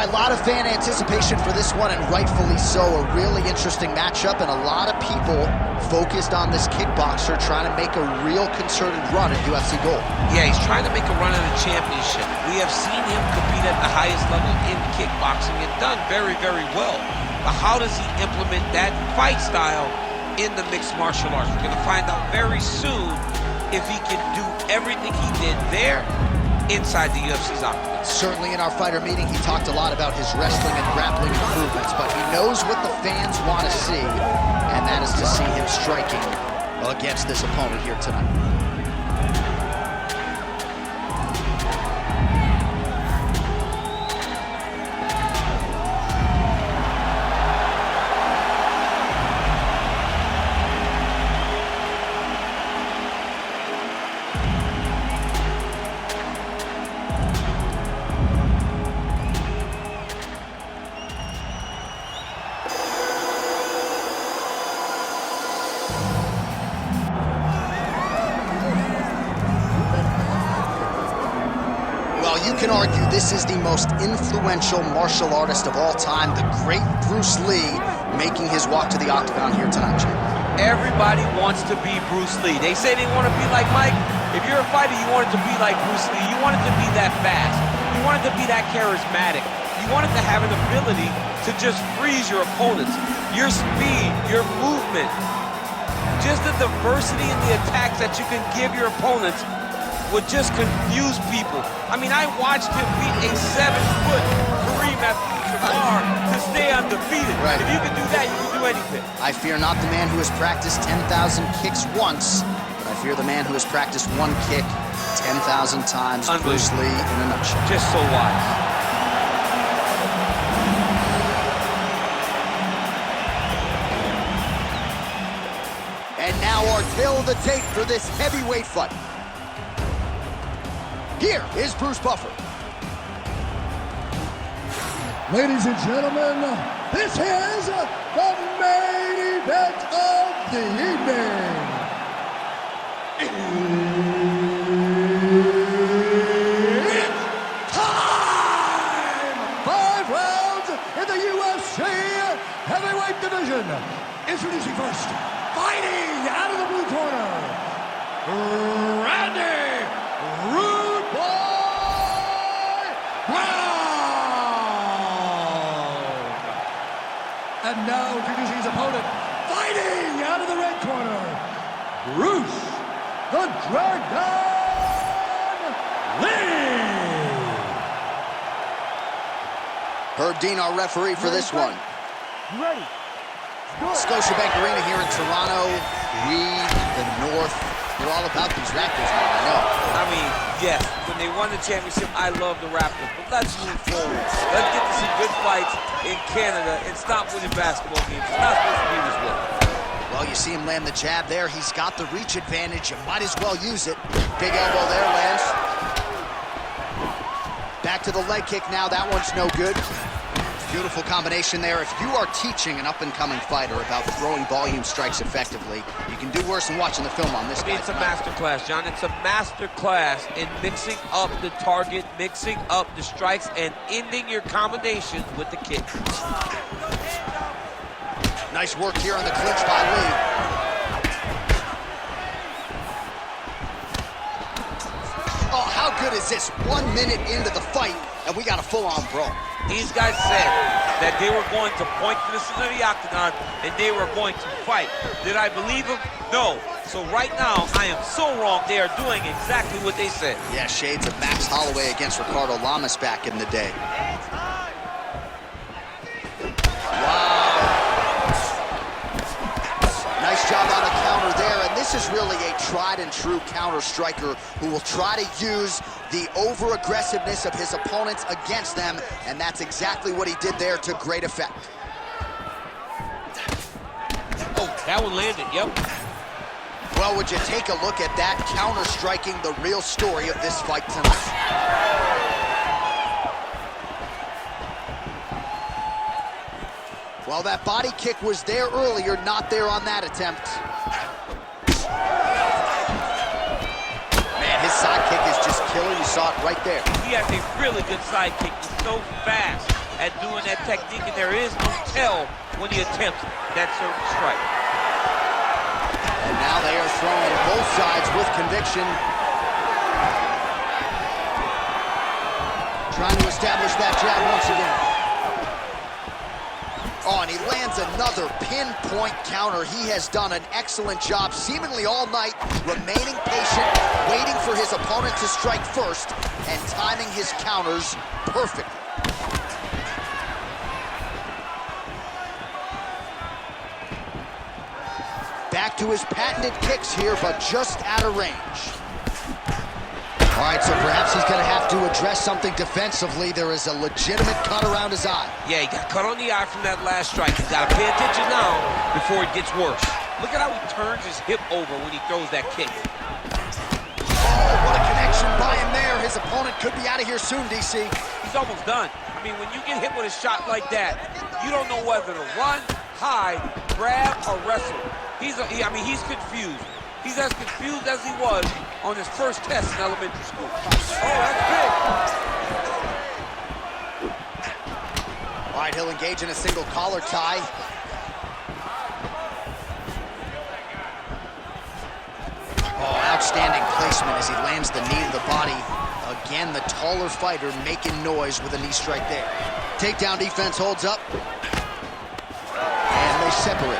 A lot of fan anticipation for this one, and rightfully so. A really interesting matchup, and a lot of people focused on this kickboxer trying to make a real concerted run at UFC Gold. Yeah, he's trying to make a run at a championship. We have seen him compete at the highest level in kickboxing and done very, very well. But how does he implement that fight style in the mixed martial arts? We're going to find out very soon if he can do everything he did there inside the UFC's octagon. Certainly in our fighter meeting, he talked a lot about his wrestling and grappling improvements, but he knows what the fans want to see, and that is to see him striking against this opponent here tonight. You can argue this is the most influential martial artist of all time, the great Bruce Lee, making his walk to the octagon here tonight, Jim. Everybody wants to be Bruce Lee. They say they want to be like Mike. If you're a fighter, you want it to be like Bruce Lee. You want it to be that fast. You want it to be that charismatic. You want it to have an ability to just freeze your opponents. Your speed, your movement, just the diversity in the attacks that you can give your opponents would just confuse people. I mean, I watched him beat a 7-foot Kareem Abdul-Jabbar to stay undefeated. Right. If you can do that, you can do anything. I fear not the man who has practiced 10,000 kicks once, but I fear the man who has practiced one kick 10,000 times. Bruce Lee in a nutshell. Just so wise. And now our tale of the tape for this heavyweight fight. Here is Bruce Buffer. Ladies and gentlemen, this is the main event of the evening. It's time! 5 rounds in the UFC heavyweight division. Introducing first, fighting out of the blue corner, Randy And now introducing his opponent, fighting out of the red corner, Bruce the Dragon Lee. Herb Dean, our referee for this one. You ready? Scotiabank Arena here in Toronto. We, the North, we're all about these Raptors, man, I know. I mean, yes, when they won the championship, I love the Raptors. But let's move forward. Let's get to some good fights in Canada and stop winning basketball games. It's not supposed to be this way. Well, you see him land the jab there. He's got the reach advantage. You might as well use it. Big elbow there, lands. Back to the leg kick now. That one's no good. Beautiful combination there. If you are teaching an up-and-coming fighter about throwing volume strikes effectively, you can do worse than watching the film on this guy. It's a master class, John. It's a master class in mixing up the target, mixing up the strikes, and ending your combination with the kick. Nice work here on the clinch by Lee. Oh, how good is this? 1 minute into the fight, and we got a full-on brawl. These guys said that they were going to point to the center of the octagon and they were going to fight. Did I believe them? No. So right now, I am so wrong. They are doing exactly what they said. Yeah, shades of Max Holloway against Ricardo Lamas back in the day. Wow. Nice job on the counter there, and this is really a tried and true counter striker who will try to use the over-aggressiveness of his opponents against them, and that's exactly what he did there to great effect. Oh, that one landed, yep. Well, would you take a look at that, counter-striking the real story of this fight tonight. Well, that body kick was there earlier, not there on that attempt. Man, his side kick is just killer. You saw it right there. He has a really good side kick. He's so fast. at doing that technique, and there is no tell when he attempts that certain strike. And now they are throwing both sides with conviction. Trying to establish that jab once again. Oh, and he lands another pinpoint counter. He has done an excellent job, seemingly all night, remaining patient, waiting for his opponent to strike first, and timing his counters perfectly. Back to his patented kicks here, but just out of range. All right, so perhaps he's going to have to address something defensively. There is a legitimate cut around his eye. Yeah, he got cut on the eye from that last strike. He's got to pay attention now before it gets worse. Look at how he turns his hip over when he throws that kick. Oh, what a connection by him there. His opponent could be out of here soon, DC. He's almost done. I mean, when you get hit with a shot like that, you don't know whether to run, hide, grab, or wrestle. He's confused. He's as confused as he was on his first test in elementary school. Oh, that's big. All right, he'll engage in a single collar tie. Oh, outstanding placement as he lands the knee to the body. Again, the taller fighter making noise with a knee strike there. Takedown defense holds up. And they separate.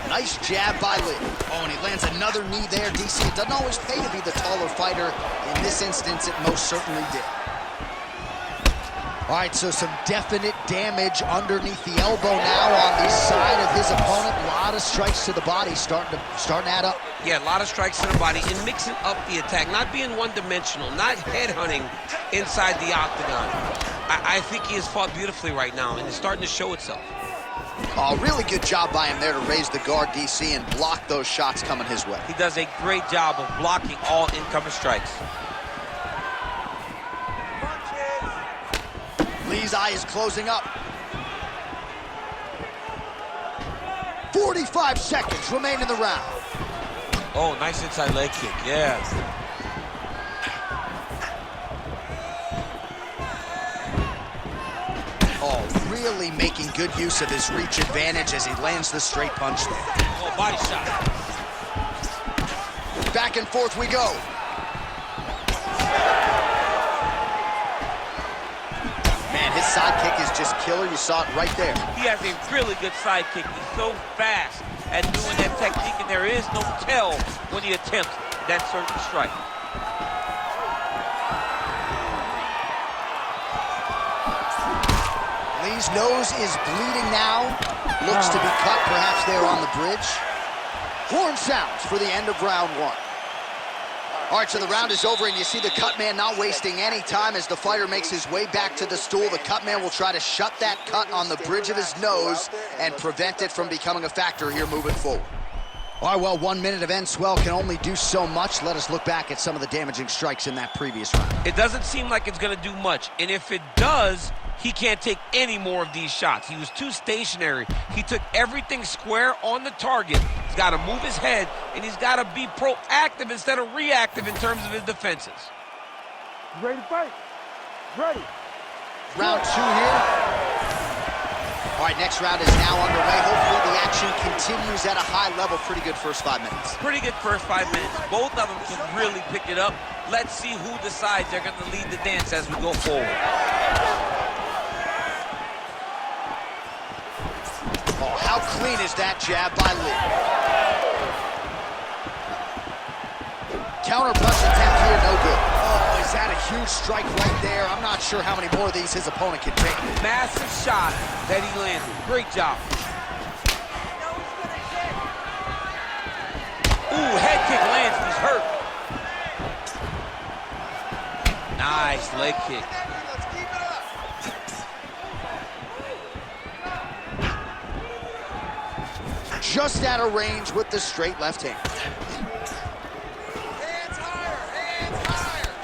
Nice jab by Lee. Oh, and he lands another knee there, DC. It doesn't always pay to be the taller fighter. In this instance, it most certainly did. All right, so some definite damage underneath the elbow now on the side of his opponent. A lot of strikes to the body starting to add up. Yeah, a lot of strikes to the body and mixing up the attack, not being one-dimensional, not headhunting inside the octagon. I think he has fought beautifully right now, and it's starting to show itself. Oh, really good job by him there to raise the guard, DC, and block those shots coming his way. He does a great job of blocking all incoming strikes. Lee's eye is closing up. 45 seconds remain in the round. Oh, nice inside leg kick, yeah. Oh, really making good use of his reach advantage as he lands the straight punch there. Oh, body shot. Back and forth we go. Man, his side kick is just killer. You saw it right there. He has a really good side kick. He's so fast at doing that technique, and there is no tell when he attempts that certain strike. Lee's nose is bleeding now. Looks to be cut, perhaps there on the bridge. Horn sounds for the end of round one. All right, so the round is over, and you see the cut man not wasting any time as the fighter makes his way back to the stool. The cut man will try to shut that cut on the bridge of his nose and prevent it from becoming a factor here moving forward. All right, well, 1 minute of end swell can only do so much. Let us look back at some of the damaging strikes in that previous round. It doesn't seem like it's going to do much, and if it does, he can't take any more of these shots. He was too stationary. He took everything square on the target. He's got to move his head, and he's got to be proactive instead of reactive in terms of his defenses. Ready to fight? Ready. Round two here. All right, next round is now underway. Hopefully the action continues at a high level. Pretty good first 5 minutes. Pretty good first 5 minutes. Both of them can really pick it up. Let's see who decides they're going to lead the dance as we go forward. Oh, how clean is that jab by Lee? Counter punch attempt here, no good. Oh, is that a huge strike right there? I'm not sure how many more of these his opponent can take. Massive shot that he landed. Great job. Ooh, head kick lands. He's hurt. Nice leg kick. Just out of range with the straight left hand.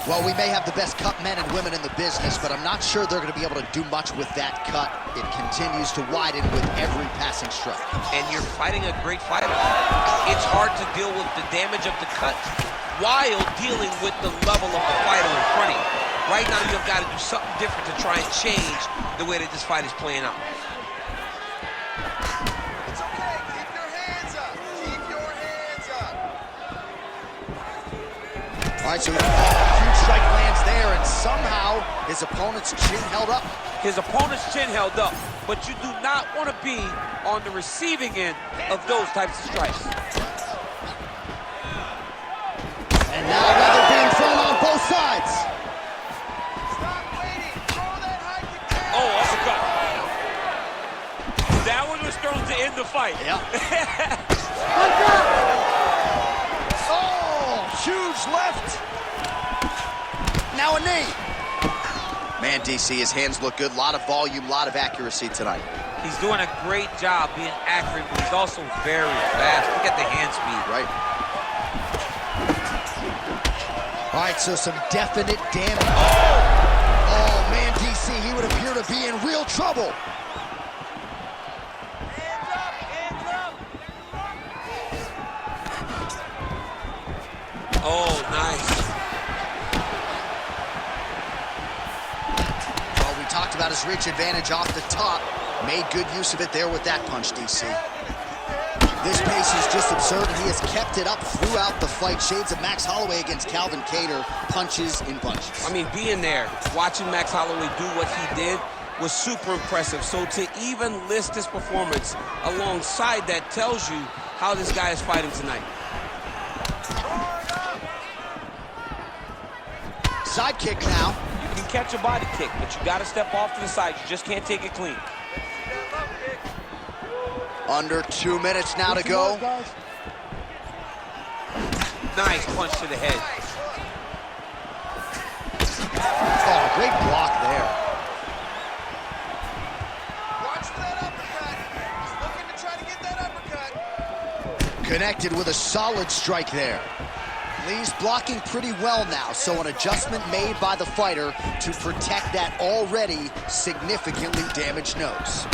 Well, we may have the best cut men and women in the business, but I'm not sure they're going to be able to do much with that cut. It continues to widen with every passing strike. And you're fighting a great fighter. It's hard to deal with the damage of the cut while dealing with the level of the fighter in front of you. Right now, you've got to do something different to try and change the way that this fight is playing out. It's okay. Keep your hands up. Keep your hands up. All right, so huge strike lands there, and somehow his opponent's chin held up. His opponent's chin held up, but you do not want to be on the receiving end of those types of strikes. And now leather being thrown on both sides. Stop waiting. Throw that high kick. Oh, uppercut. That one was thrown to end the fight. Yep. Oh, huge left. Now a knee. Man, DC, his hands look good. A lot of volume, a lot of accuracy tonight. He's doing a great job being accurate, but he's also very fast. Look at the hand speed. Right. All right, so some definite damage. Oh, man, DC, he would appear to be in real trouble. Hands up, hands up. Oh, nice. Well, we talked about his reach advantage off the top. Made good use of it there with that punch, DC. This pace is just absurd, and he has kept it up throughout the fight. Shades of Max Holloway against Calvin Kattar, punches in bunches. I mean, being there, watching Max Holloway do what he did was super impressive. So to even list this performance alongside that tells you how this guy is fighting tonight. Side kick now. You can catch a body kick, but you got to step off to the side. You just can't take it clean. Under 2 minutes now to go. Nice punch to the head. Oh, great block there. Watch for that uppercut. He's looking to try to get that uppercut. Connected with a solid strike there. Lee's blocking pretty well now, so an adjustment made by the fighter to protect that already significantly damaged nose.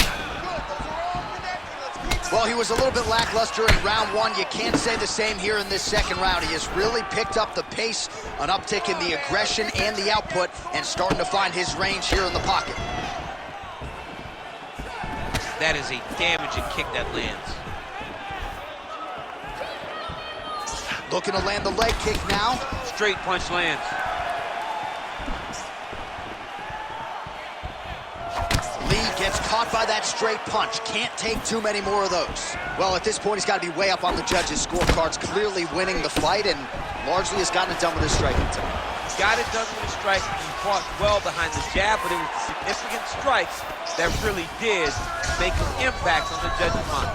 Well, he was a little bit lackluster in round one. You can't say the same here in this second round. He has really picked up the pace, an uptick in the aggression and the output, and starting to find his range here in the pocket. That is a damaging kick that lands. Looking to land the leg kick now. Straight punch lands. Lee gets caught by that straight punch. Can't take too many more of those. Well, at this point, he's got to be way up on the judges' scorecards, clearly winning the fight, and largely has gotten it done with his striking tonight. Got it done with his striking. He fought well behind the jab, but it was the significant strikes that really did make an impact on the judges' mind.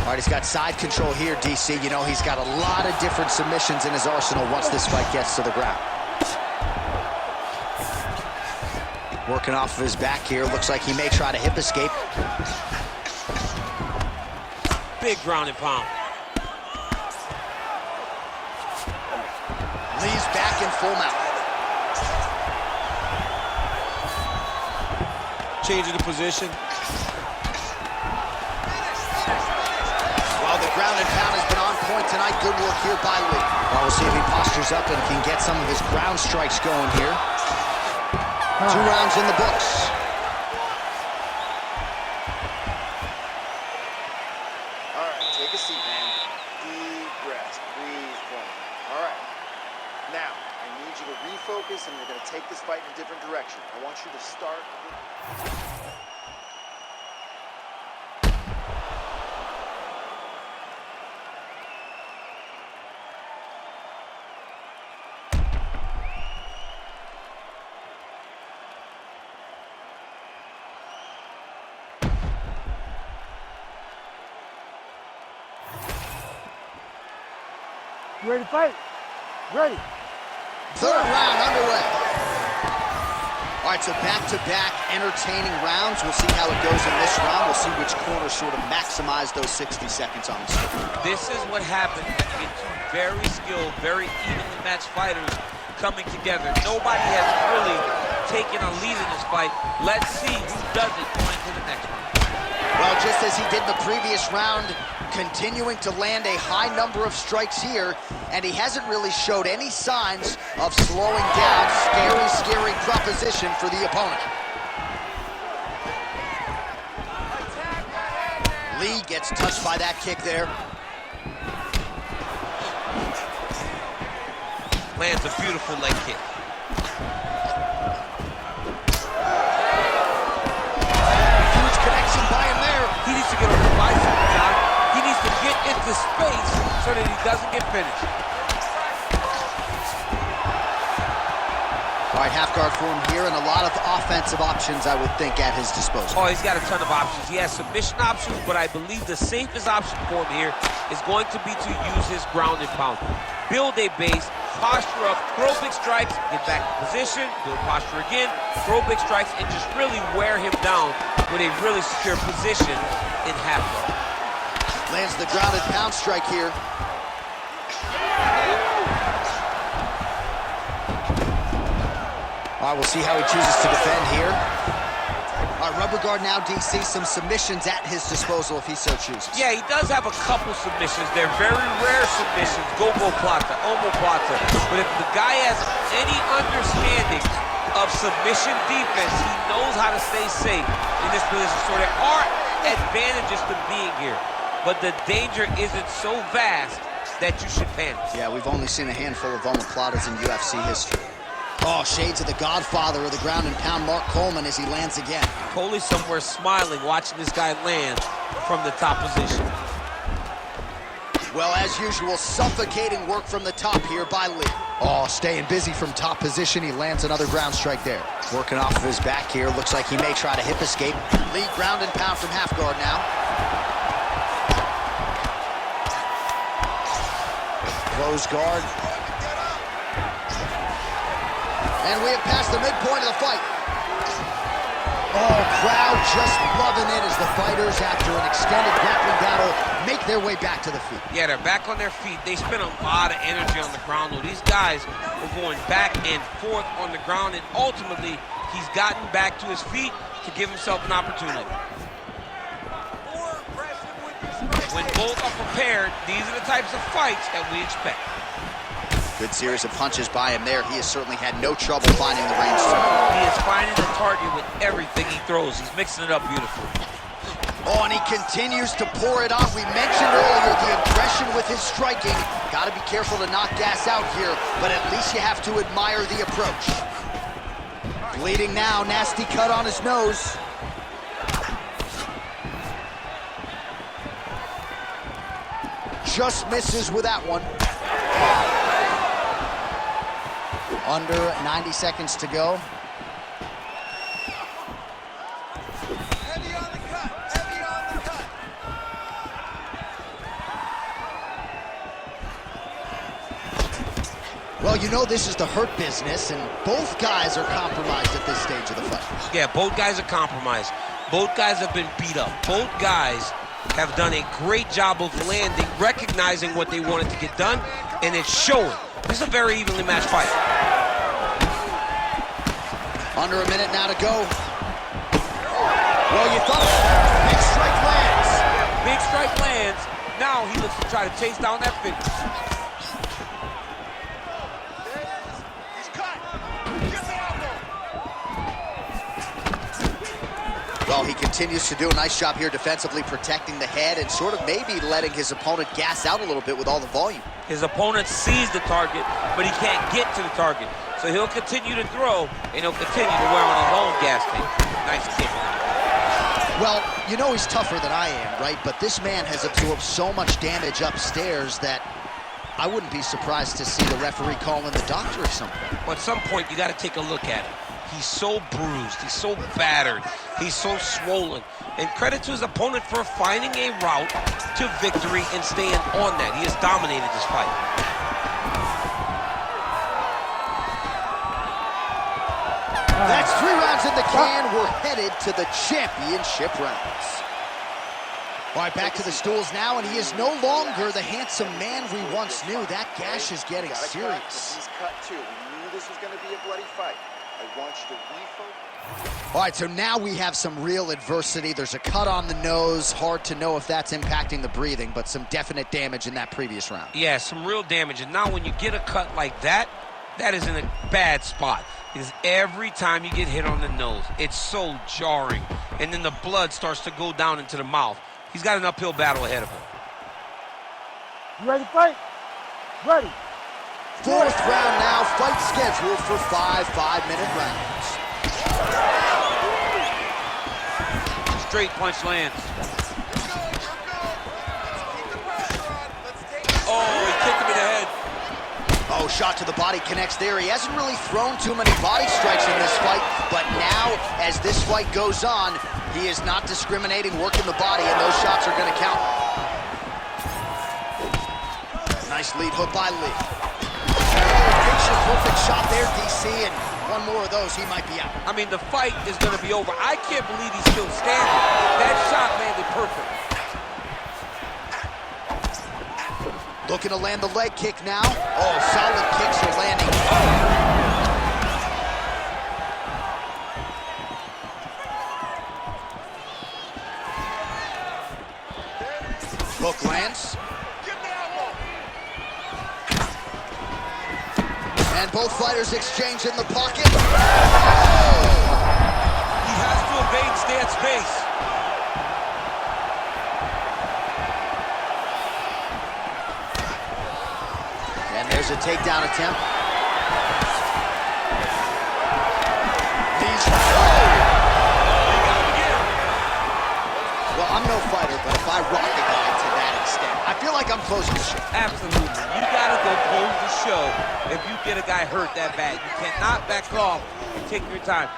All right, he's got side control here, DC. You know, he's got a lot of different submissions in his arsenal once this fight gets to the ground. Working off of his back here. Looks like he may try to hip escape. Big ground and pound. Lee's back in full mount. Changing the position. While the ground and pound has been on point tonight, good work here by Lee. Well, we'll see if he postures up and can get some of his ground strikes going here. 2 rounds in the books. All right, take a seat, man. Deep breath. Breathe for me. All right. Now, I need you to refocus, and we're going to take this fight in a different direction. I want you to start with... You ready to fight? Ready. Third round underway. All right, so back-to-back entertaining rounds. We'll see how it goes in this round. We'll see which corner sort of maximize those 60 seconds on the screen. This is what happens when you get two very skilled, very evenly matched fighters coming together. Nobody has really taken a lead in this fight. Let's see who does it going to the next one. Well, just as he did in the previous round, continuing to land a high number of strikes here, and he hasn't really showed any signs of slowing down. Scary, scary proposition for the opponent. Lee gets touched by that kick there. Lands a beautiful leg kick. Huge connection by him there. He needs to get on his bicycle, John. He needs to get into space so that he doesn't get finished. All right, half guard for him here, and a lot of offensive options, I would think, at his disposal. Oh, he's got a ton of options. He has submission options, but I believe the safest option for him here is going to be to use his ground and pound. Build a base, posture up, throw big strikes, get back in position, build posture again, throw big strikes, and just really wear him down with a really secure position in half guard. Lands the ground and pound strike here. All right, we'll see how he chooses to defend here. All right, rubber guard now, DC. Some submissions at his disposal if he so chooses. Yeah, he does have a couple submissions. They're very rare submissions. Go-go plata, omoplata. But if the guy has any understanding of submission defense, he knows how to stay safe in this position. So there are advantages to being here, but the danger isn't so vast that you should panic. Yeah, we've only seen a handful of omoplatas in UFC history. Oh, shades of the godfather of the ground and pound, Mark Coleman, as he lands again. Coley's somewhere smiling, watching this guy land from the top position. Well, as usual, suffocating work from the top here by Lee. Oh, staying busy from top position. He lands another ground strike there. Working off of his back here. Looks like he may try to hip escape. Lee ground and pound from half guard now. Close guard. And we have passed the midpoint of the fight. Oh, crowd just loving it as the fighters, after an extended grappling battle, make their way back to the feet. Yeah, they're back on their feet. They spend a lot of energy on the ground, though. These guys are going back and forth on the ground, and ultimately, he's gotten back to his feet to give himself an opportunity. When both are prepared, these are the types of fights that we expect. Good series of punches by him there. He has certainly had no trouble finding the range. He is finding the target with everything he throws. He's mixing it up beautifully. Oh, and he continues to pour it on. We mentioned earlier the aggression with his striking. Got to be careful to not gas out here, but at least you have to admire the approach. Bleeding now, nasty cut on his nose. Just misses with that one. Under 90 seconds to go. Heavy on the cut, heavy on the cut. Well, you know this is the hurt business, and both guys are compromised at this stage of the fight. Yeah, both guys are compromised. Both guys have been beat up. Both guys have done a great job of landing, recognizing what they wanted to get done, and it's showing. This is a very evenly matched fight. Under a minute now to go. Well, you thought big strike lands. Big strike lands. Now he looks to try to chase down that finish. He's cut. Get the elbow. Well, he continues to do a nice job here defensively, protecting the head and sort of maybe letting his opponent gas out a little bit with all the volume. His opponent sees the target, but he can't get to the target. So he'll continue to throw, and he'll continue to wear on his own gas tank. Nice kick. Well, you know he's tougher than I am, right? But this man has absorbed so much damage upstairs that I wouldn't be surprised to see the referee call in the doctor at some point. But at some point, you got to take a look at him. He's so bruised, he's so battered, he's so swollen. And credit to his opponent for finding a route to victory and staying on that. He has dominated this fight. That's 3 rounds in the can. We're headed to the championship rounds. All right, back to the stools now, and he is no longer the handsome man we once knew. That gash is getting serious. He's cut too. We knew this was going to be a bloody fight. I want you to refocus. All right, so now we have some real adversity. There's a cut on the nose. Hard to know if that's impacting the breathing, but some definite damage in that previous round. Yeah, some real damage. And now when you get a cut like that, that is in a bad spot. Because every time you get hit on the nose, it's so jarring. And then the blood starts to go down into the mouth. He's got an uphill battle ahead of him. You ready to fight? Ready. Fourth round now, fight scheduled for 5 5-minute rounds. Straight punch lands. Oh, he kicked him in the head. Oh, shot to the body connects there. He hasn't really thrown too many body strikes in this fight, but now, as this fight goes on, he is not discriminating, working the body, and those shots are going to count. Nice lead hook by Lee. Picture perfect shot there, DC, and one more of those, he might be out. I mean, the fight is going to be over. I can't believe he's still standing. That shot landed perfect. Looking to land the leg kick now. Oh, solid kicks are landing. Hook lands. And both fighters exchange in the pocket. Oh! He has to evade and stay at space. And there's a takedown attempt. Well, I'm no fighter, but if I rock a guy to that extent, I feel like I'm closing the show. Absolutely. You gotta go close the show if you get a guy hurt that bad. You cannot back off and take your time.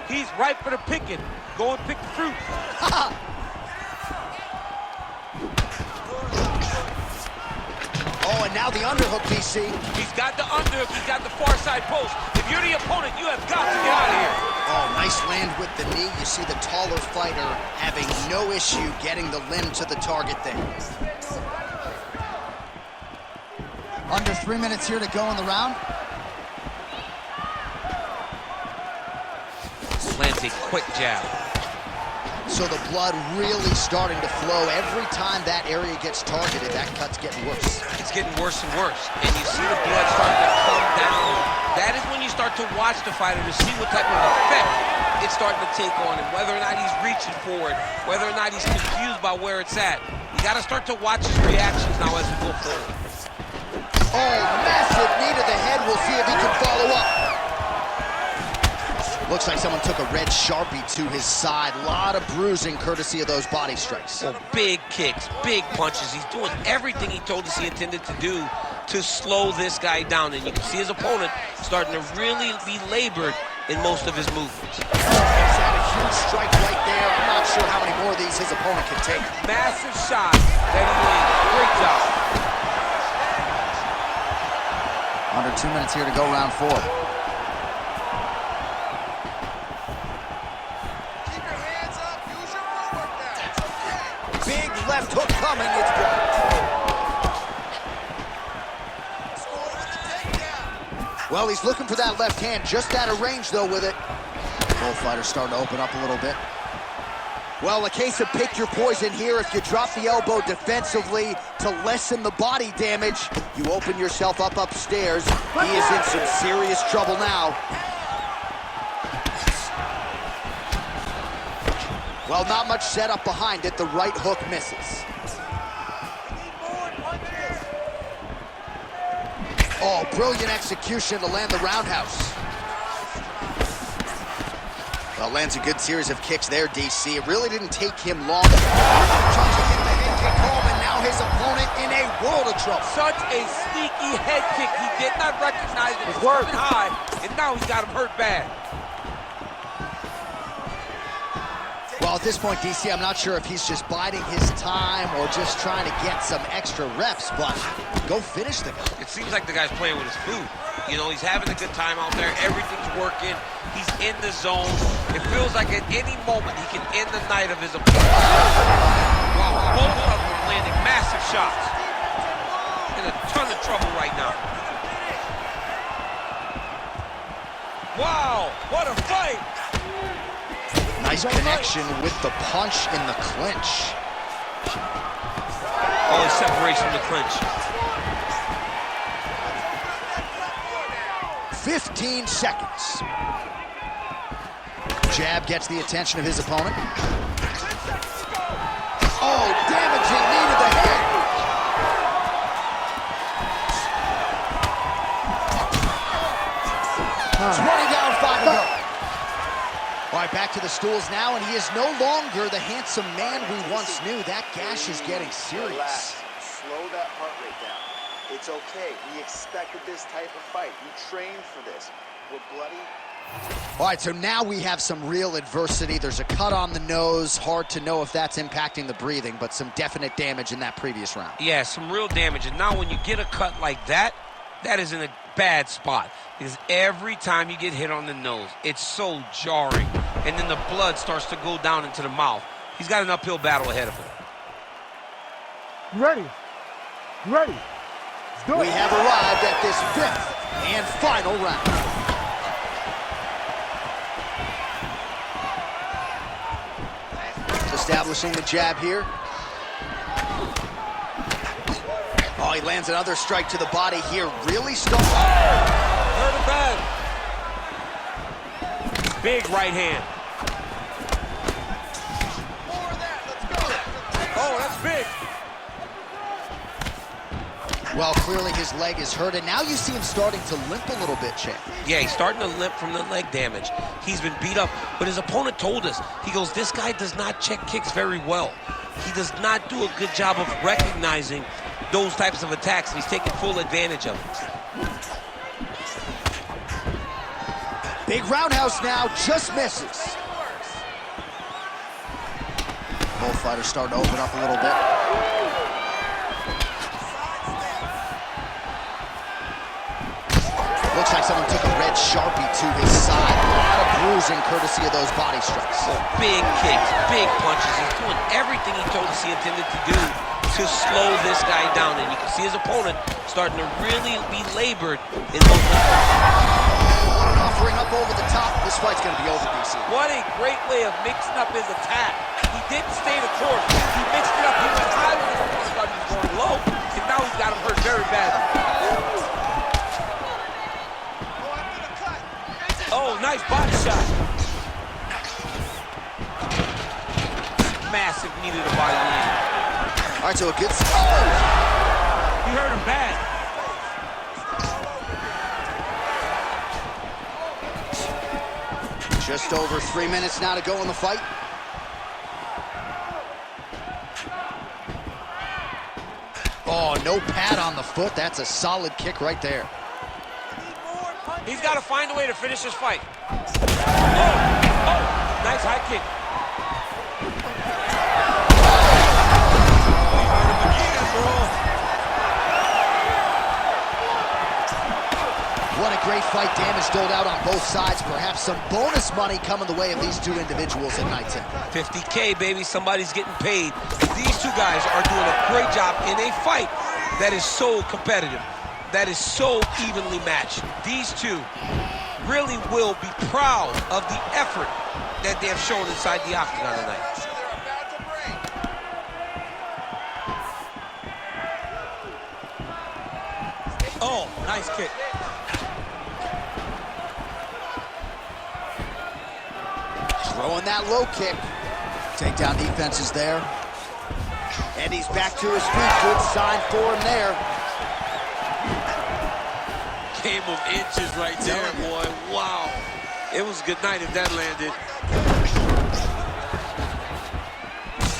He's ripe for the picking. Go and pick the fruit. Oh, and now the underhook, DC. He's got the underhook. He's got the far side post. If you're the opponent, you have got to get out of here. Oh, nice land with the knee. You see the taller fighter having no issue getting the limb to the target there. Under 3 minutes here to go in the round. Lands a quick jab. So the blood really starting to flow. Every time that area gets targeted, that cut's getting worse. It's getting worse and worse. And you see the blood starting to come down. That is when you start to watch the fighter to see what type of effect it's starting to take on him, whether or not he's reaching for it, whether or not he's confused by where it's at. You got to start to watch his reactions now as we go forward. Oh, massive knee to the head. We'll see if he can follow up. Looks like someone took a red Sharpie to his side. A lot of bruising courtesy of those body strikes. Well, big kicks, big punches. He's doing everything he told us he intended to do to slow this guy down. And you can see his opponent starting to really be labored in most of his movements. He's had a huge strike right there. I'm not sure how many more of these his opponent can take. Massive shot that he landed. Great job. Under 2 minutes here to go, round 4. Big left hook coming, it's blocked. Well, he's looking for that left hand, just out of range though with it. Both fighters starting to open up a little bit. Well, a case of pick your poison here. If you drop the elbow defensively to lessen the body damage, you open yourself up upstairs. He is in some serious trouble now. Well, not much setup behind it. The right hook misses. Oh, brilliant execution to land the roundhouse. Well, lands a good series of kicks there, DC. It really didn't take him long. Trying to get the head kick home, and now his opponent in a world of trouble. Such a sneaky head kick. He did not recognize it. It was coming high, and now he's got him hurt bad. Well, at this point, DC, I'm not sure if he's just biding his time or just trying to get some extra reps, but go finish the guy. It seems like the guy's playing with his food. You know, he's having a good time out there. Everything's working. He's in the zone. It feels like at any moment he can end the night of his opponent. Wow, both of them are landing massive shots. In a ton of trouble right now. Wow, what a fight! Nice connection with the punch in the clinch. Oh, he separates from the clinch. 15 seconds. Jab gets the attention of his opponent. Oh, damaging knee to the head. Huh. 20 down, 5 to go. All right, back to the stools now, and he is no longer the handsome man we once knew. That gash is getting serious. Relax. Slow that heart rate down. It's okay. We expected this type of fight. You trained for this. We're bloody. All right, so now we have some real adversity. There's a cut on the nose. Hard to know if that's impacting the breathing, but some definite damage in that previous round. Yeah, some real damage. And now when you get a cut like that, that is in a bad spot. Because every time you get hit on the nose, it's so jarring. And then the blood starts to go down into the mouth. He's got an uphill battle ahead of him. You ready? You ready? Let's do it. We have arrived at this 5th and final round. Establishing the jab here. Oh, he lands another strike to the body here. Really strong. Hurt him bad. Big right hand. Oh, that's big. Well, clearly his leg is hurt, and now you see him starting to limp a little bit, Champ. Yeah, he's starting to limp from the leg damage. He's been beat up, but his opponent told us, he goes, this guy does not check kicks very well. He does not do a good job of recognizing those types of attacks, and he's taking full advantage of it. Big roundhouse now, just misses. Both fighters starting to open up a little bit. Looks like someone took a red Sharpie to his side. A lot of bruising courtesy of those body strikes. Oh, big kicks, big punches. He's doing everything he told us he intended to do to slow this guy down. And you can see his opponent starting to really be labored in both Oh, offering up over the top. This fight's going to be over, DC. What a great way of mixing up his attack. He didn't stay the course. He mixed it up. He went high when his opponent thought he was going low. And now he's got him hurt very badly. Oh, nice body shot. Massive knee to the body. All right, so a good... Oh! He hurt him bad. Just over 3 minutes now to go in the fight. Oh, no pad on the foot. That's a solid kick right there. He's got to find a way to finish this fight. Oh, nice high kick. What a great fight. Damage doled out on both sides. Perhaps some bonus money coming the way of these two individuals at night 10. $50K, baby. Somebody's getting paid. These two guys are doing a great job in a fight that is so competitive, that is so evenly matched. These two really will be proud of the effort that they have shown inside the octagon tonight. Oh, nice kick. Throwing that low kick. Takedown defense is there. And he's back to his feet. Good sign for him there. Game of inches right there, boy. Wow. It was a good night if that landed.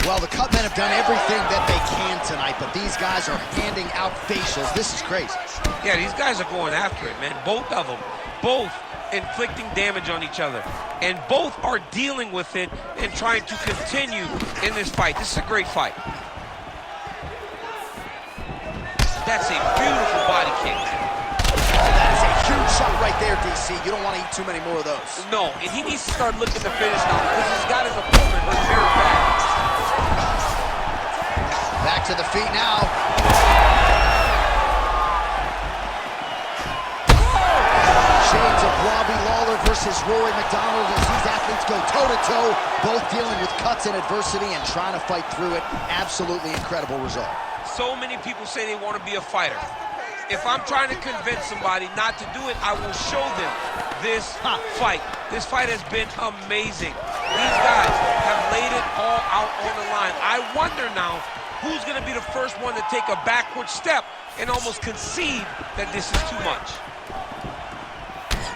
Well, the cut men have done everything that they can tonight, but these guys are handing out facials. This is crazy. Yeah, these guys are going after it, man. Both of them. Both inflicting damage on each other. And both are dealing with it and trying to continue in this fight. This is a great fight. That's a beautiful body kick. That is a huge shot right there, DC. You don't want to eat too many more of those. No, and he needs to start looking to finish now because he's got his opponent hurt very bad. Back to the feet now. Shades of Robbie Lawler versus Rory McDonald as these athletes go toe-to-toe, both dealing with cuts and adversity and trying to fight through it. Absolutely incredible result. So many people say they want to be a fighter. If I'm trying to convince somebody not to do it, I will show them this fight. This fight has been amazing. These guys have laid it all out on the line. I wonder now who's going to be the first one to take a backward step and almost concede that this is too much.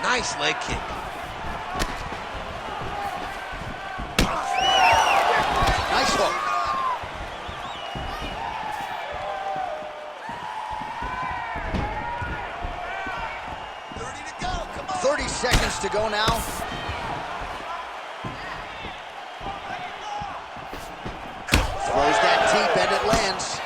Nice leg kick. Nice hook. Go. Come on. 30 seconds to go now. Throws that deep and it lands.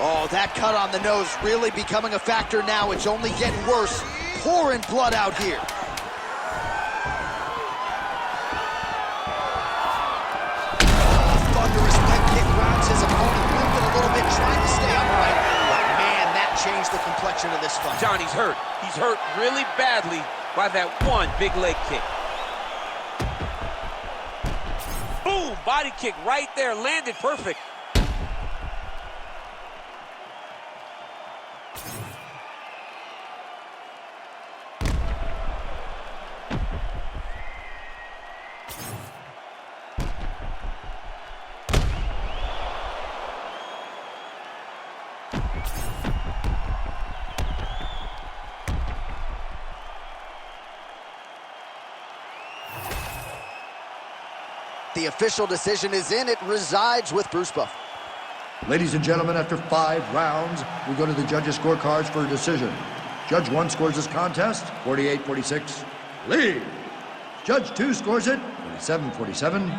Oh, that cut on the nose really becoming a factor now. It's only getting worse. Pouring blood out here. Thunderous leg kick rounds his opponent, limping a little bit, trying to stay upright. But man, that changed the complexion of this fight. Johnny's hurt. He's hurt really badly by that one big leg kick. Boom! Body kick right there, landed perfect. The official decision is in. It resides with Bruce Buffer. Ladies and gentlemen, after 5 rounds, we go to the judges' scorecards for a decision. Judge 1 scores this contest, 48-46, lead. Judge 2 scores it, 47-47.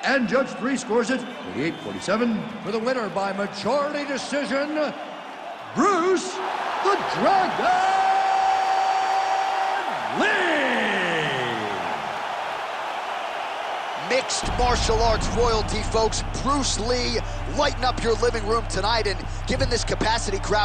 And Judge 3 scores it, 48-47. For the winner by majority decision, Bruce the Dragon Lee! Mixed martial arts royalty, folks. Bruce Lee, lighten up your living room tonight, and given this capacity crowd